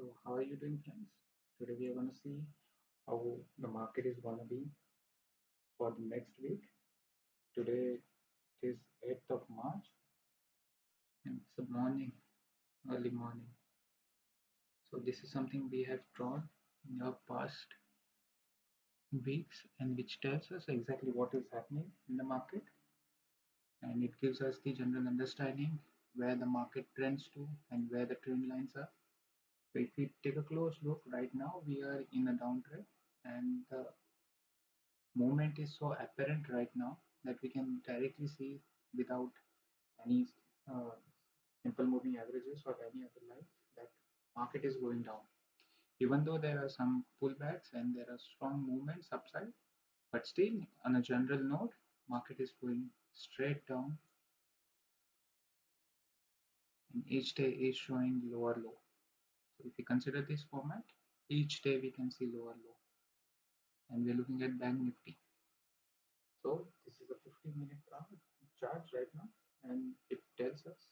So how are you doing, friends? Today we are going to see how the market is going to be for the next week. Today it is 8th of March and it's a morning, early morning. So this is something we have drawn in our past weeks and which tells us exactly what is happening in the market, and it gives us the general understanding where the market trends to and where the trend lines are. So if we take a close look, right now we are in a downtrend, and the movement is so apparent right now that we can directly see without any uh, simple moving averages or any other lines that market is going down. Even though there are some pullbacks and there are strong movements upside, but still on a general note, market is going straight down and each day is showing lower low. So if we consider this format, each day we can see lower low, and we're looking at Bank Nifty. So this is a 15-minute chart right now, and it tells us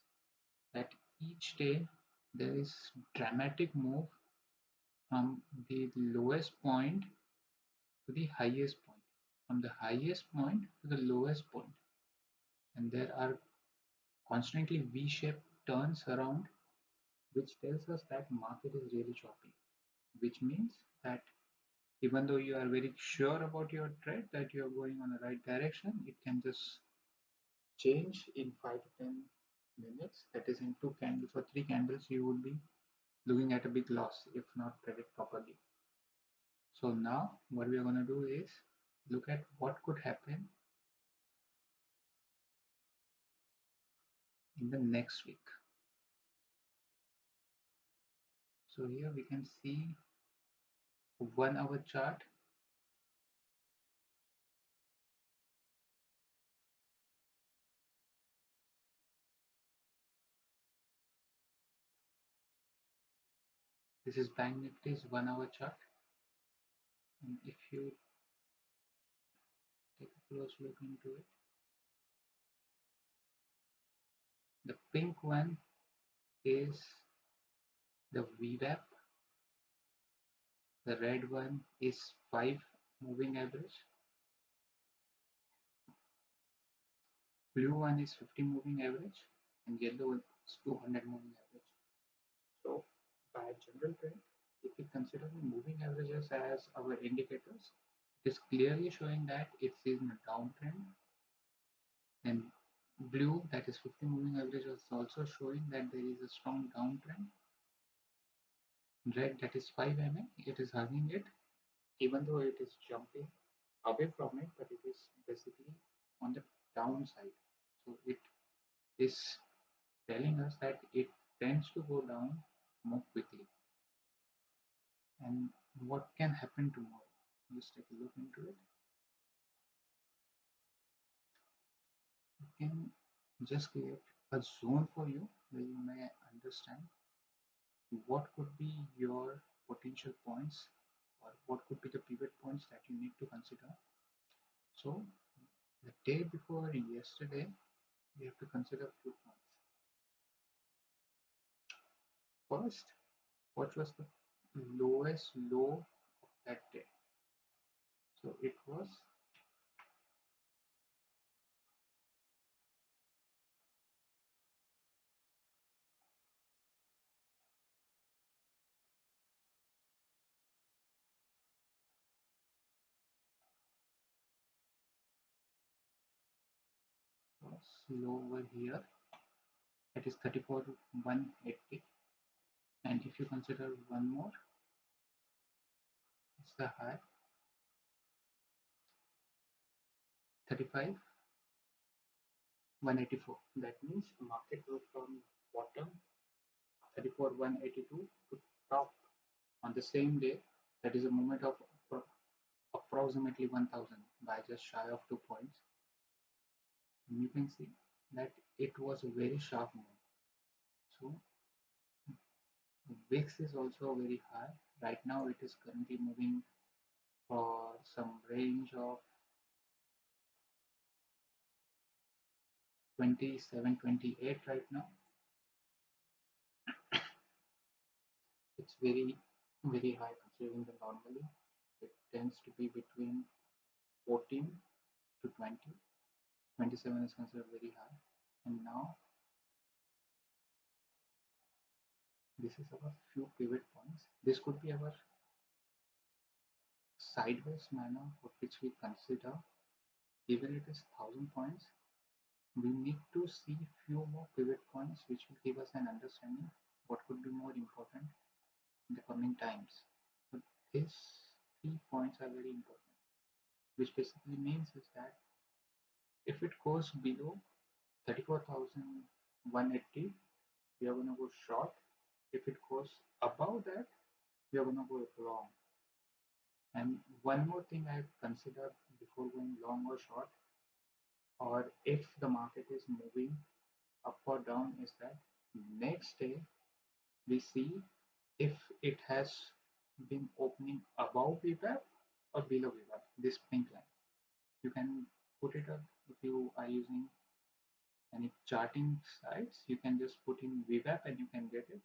that each day there is dramatic move from the lowest point to the highest point, from the highest point to the lowest point, and there are constantly V-shaped turns around, which tells us that market is really choppy, which means that even though you are very sure about your trade that you are going on the right direction, it can just change in 5 to 10 minutes. That is, in 2 candles or 3 candles you would be looking at a big loss if not traded properly. So now what we are going to do is look at what could happen in the next week. So here we can see a 1 hour chart. This is Bank Nifty's 1 hour chart, and if you take a close look into it, the pink one is the VWAP, the red one is 5 moving average, blue one is 50 moving average, and yellow is 200 moving average. So by general trend, if we consider the moving averages as our indicators, it is clearly showing that it's in a downtrend, and blue, that is 50 moving average, is also showing that there is a strong downtrend. Red, that is 5 it is hugging it, even though it is jumping away from it, but it is basically on the downside. So it is telling us that it tends to go down more quickly. And what can happen tomorrow? Just take a look into it. You can just create a zone for you where you may understand what could be your potential points or what could be the pivot points that you need to consider. So the day before yesterday, you have to consider a few points. First, what was the lowest low of that day? So it was low over here. That is 34,180. And if you consider one more, it's the high 35,184. That means the market goes from bottom 34,182 to top on the same day. That is a movement of approximately 1,000 by just shy of 2 points. And you can see that it was a very sharp move. So the VIX is also very high. Right now it is currently moving for some range of 27, 28 right now. It's very high considering that normally it tends to be between 14 to 20. 27 is considered very high, and now this is our few pivot points. This could be our sideways manner for which we consider, even it is 1,000 points, we need to see few more pivot points which will give us an understanding what could be more important in the coming times. But these 3 points are very important, which basically means is that if it goes below 34,180, we are going to go short. If it goes above that, we are going to go long. And one more thing I consider before going long or short, or if the market is moving up or down, is that next day we see if it has been opening above VWAP or below VWAP, this pink line. You can put it up if you are using any charting sites, you can just put in VWAP and you can get it.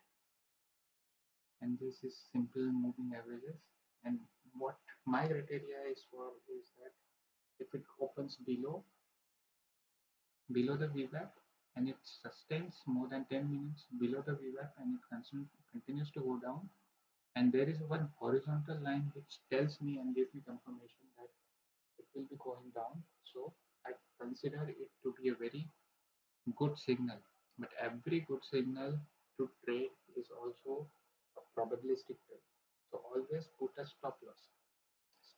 And this is simple moving averages. And what my criteria is for is that if it opens below the VWAP and it sustains more than 10 minutes below the VWAP and it continues to go down, and there is one horizontal line which tells me and gives me confirmation that it will be going down, so I consider it to be a very good signal. But every good signal to trade is also a probabilistic trade, so always put a stop loss.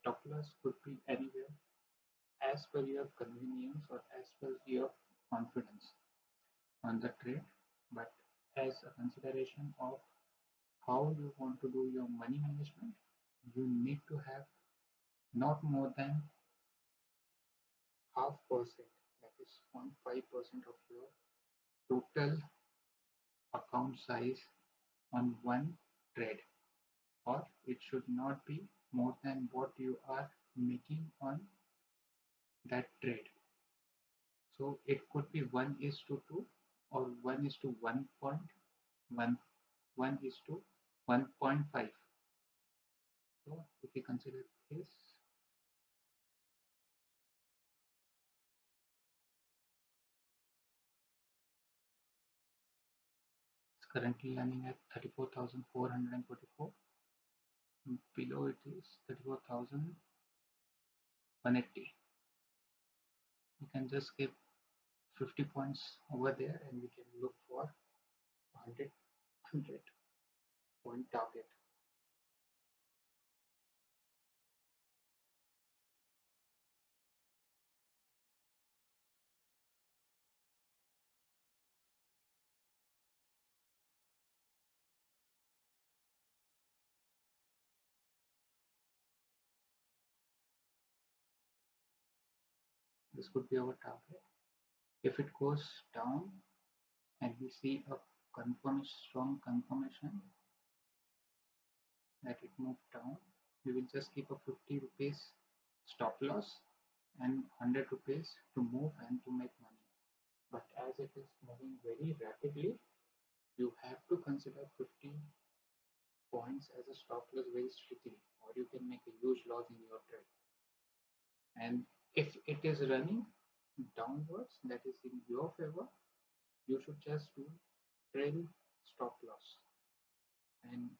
Stop loss could be anywhere as per your convenience or as per your confidence on the trade, but as a consideration of how you want to do your money management, you need to have not more than half percent, that is 0.5% of your total account size on one trade, or it should not be more than what you are making on that trade. So it could be 1 is to 2 or 1 is to 1.1, 1 is to 1.5. So if you consider this, it's currently running at 34,444. Below it is 34,180. You can just give 50 points over there and we can look for 100 point target. This could be our target. If it goes down and we see a strong confirmation that it moved down, we will just keep a 50 rupees stop loss and 100 rupees to move and to make money. But as it is moving very rapidly, you have to consider 50 points as a stop loss very strictly, or you can make a huge loss in your trade. And if it is running downwards, that is in your favor, you should just do trail stop loss, and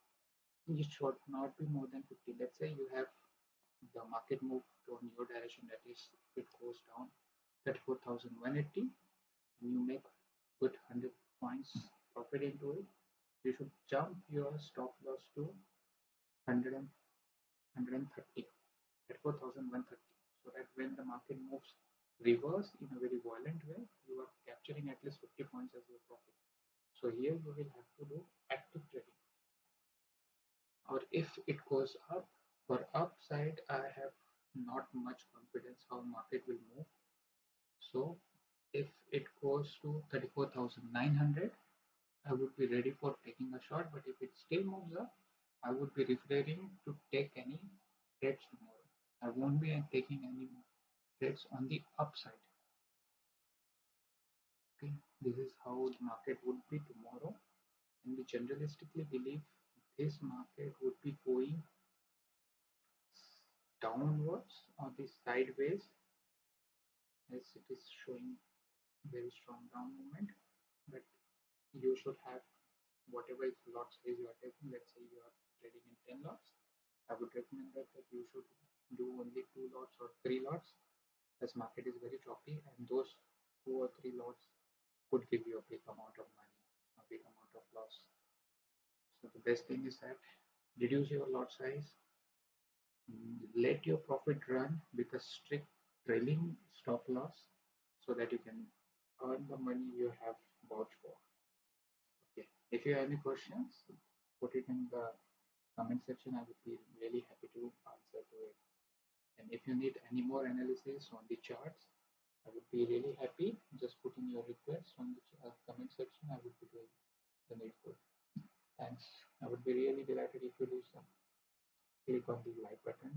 it should not be more than 50. Let's say you have the market move to your direction, that is it goes down 34,180 and you make good 100 points profit into it, you should jump your stop loss to 100 and 130 at 4,130, so that when the market moves reverse in a very violent way, you are capturing at least 50 points as your profit. So here you will have to do active trading. Or if it goes up, for upside, I have not much confidence how market will move. So if it goes to 34,900, I would be ready for taking a shot. But if it still moves up, I would be refraining to take any trades tomorrow. I won't be taking any trades on the upside. Okay, this is how the market would be tomorrow, and we generalistically believe this market would be going downwards or the sideways, as it is showing very strong down movement. But you should have whatever lot size you are taking. Let's say you are trading in 10 lots. I would recommend that you should do only 2 lots or 3 lots, as market is very choppy, and those 2 or 3 lots could give you a big amount of money, a big amount of loss. So the best thing is that reduce your lot size, let your profit run with a strict trailing stop loss so that you can earn the money you have vouched for. Okay. If you have any questions, put it in the comment section. I would be really happy to answer to it. And if you need any more analysis on the charts, I would be really happy. Just put in your request on the comment section. I would be doing the needful. Thanks. I would be really delighted if you do some. Click on the like button.